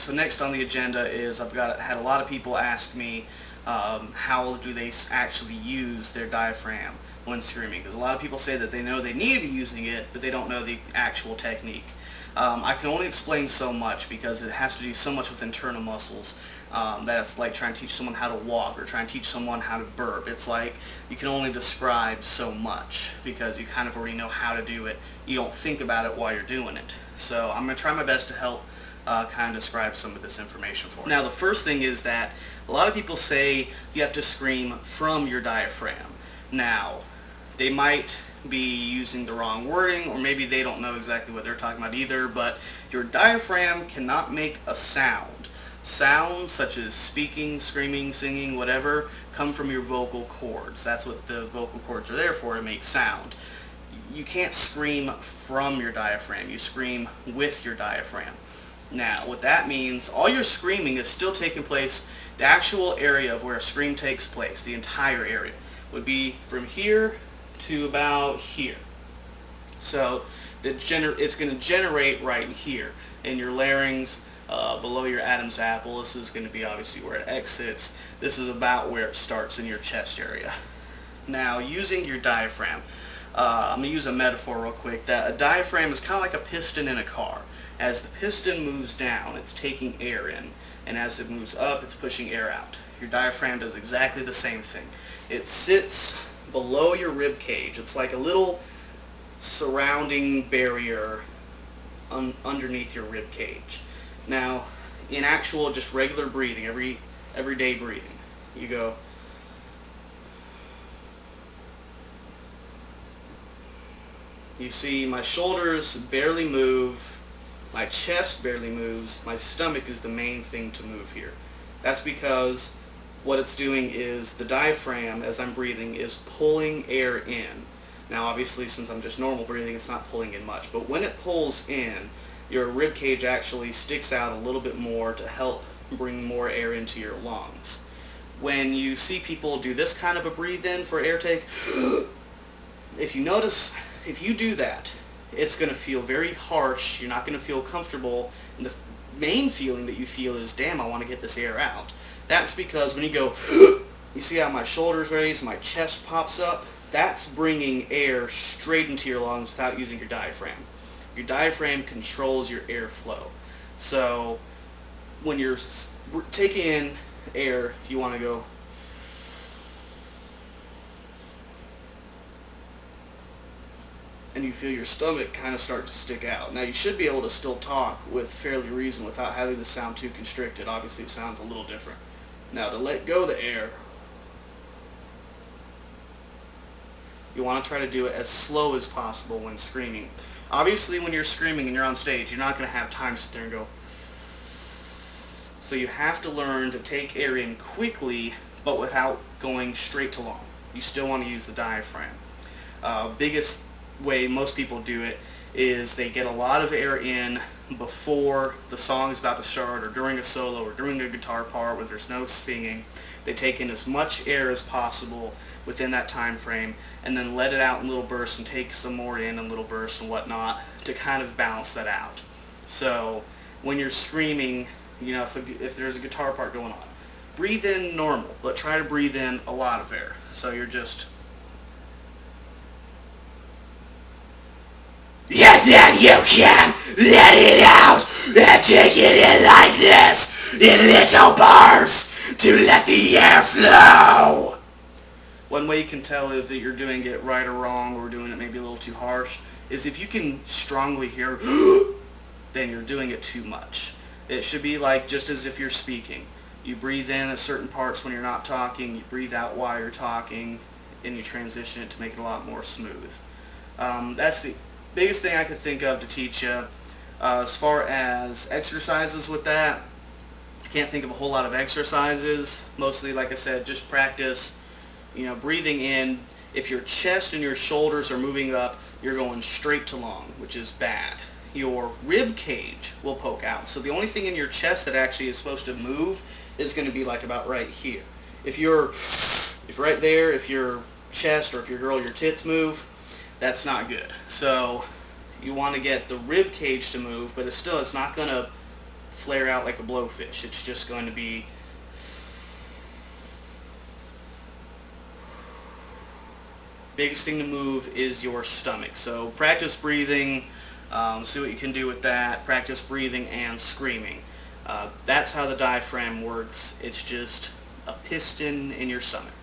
so next on the agenda is had a lot of people ask me how do they actually use their diaphragm when screaming, because a lot of people say that they know they need to be using it, but they don't know the actual technique. I can only explain so much because it has to do so much with internal muscles. That's like trying to teach someone how to walk or trying to teach someone how to burp. It's like you can only describe so much because you kind of already know how to do it. You don't think about it while you're doing it. So I'm going to try my best to help kind of describe some of this information for you. Now the first thing is that a lot of people say you have to scream from your diaphragm. Now they might be using the wrong wording, or maybe they don't know exactly what they're talking about either, but your diaphragm cannot make a sound. Sounds such as speaking, screaming, singing, whatever, come from your vocal cords. That's what the vocal cords are there for, to make sound. You can't scream from your diaphragm. You scream with your diaphragm. Now, what that means, all your screaming is still taking place, the actual area of where a scream takes place, the entire area, would be from here to about here. So it's going to generate right here in your larynx, below your Adam's apple. This is going to be obviously where it exits. This is about where it starts in your chest area. Now, using your diaphragm, I'm going to use a metaphor real quick. That a diaphragm is kind of like a piston in a car. As the piston moves down, it's taking air in, and as it moves up, it's pushing air out. Your diaphragm does exactly the same thing. It sits below your rib cage. It's like a little surrounding barrier underneath your rib cage. Now, in actual just regular breathing, everyday breathing, you go. You see my shoulders barely move, my chest barely moves, my stomach is the main thing to move here. That's because what it's doing is the diaphragm, as I'm breathing, is pulling air in. Now obviously, since I'm just normal breathing, it's not pulling in much, but when it pulls in, your rib cage actually sticks out a little bit more to help bring more air into your lungs. When you see people do this kind of a breathe in for air take, if you notice, if you do that, it's going to feel very harsh. You're not going to feel comfortable, and the main feeling that you feel is, damn, I want to get this air out. That's because when you go, you see how my shoulders raise, my chest pops up? That's bringing air straight into your lungs without using your diaphragm. Your diaphragm controls your airflow. So when you're taking in air, you want to go, and you feel your stomach kind of start to stick out. Now you should be able to still talk with fairly reason without having to sound too constricted. Obviously it sounds a little different. Now to let go of the air, you want to try to do it as slow as possible when screaming. Obviously when you're screaming and you're on stage, you're not going to have time to sit there and go. So you have to learn to take air in quickly, but without going straight to long. You still want to use the diaphragm. Biggest way most people do it is they get a lot of air in before the song is about to start, or during a solo, or during a guitar part where there's no singing. They take in as much air as possible within that time frame, and then let it out in little bursts and take some more in little bursts and whatnot to kind of balance that out. So when you're screaming, you know, if there's a guitar part going on, breathe in normal, but try to breathe in a lot of air. So you're just, yes, then you can let it out and take it in like this, in little bursts, to let the air flow. one way you can tell if that you're doing it right or wrong, or doing it maybe a little too harsh, is if you can strongly hear, then you're doing it too much. It should be like just as if you're speaking. You breathe in at certain parts when you're not talking, you breathe out while you're talking, and you transition it to make it a lot more smooth. That's the biggest thing I could think of to teach you. As far as exercises with that, I can't think of a whole lot of exercises. Mostly, like I said, just practice, you know, breathing in. If your chest and your shoulders are moving up, you're going straight to long, which is bad. Your rib cage will poke out. So the only thing in your chest that actually is supposed to move is going to be like about right here. If right there, if your chest, or if your girl, your tits move, that's not good. So you want to get the rib cage to move, but it's not going to flare out like a blowfish. It's just going to be biggest thing to move is your stomach. So practice breathing, see what you can do with that. Practice breathing and screaming. That's how the diaphragm works. It's just a piston in your stomach.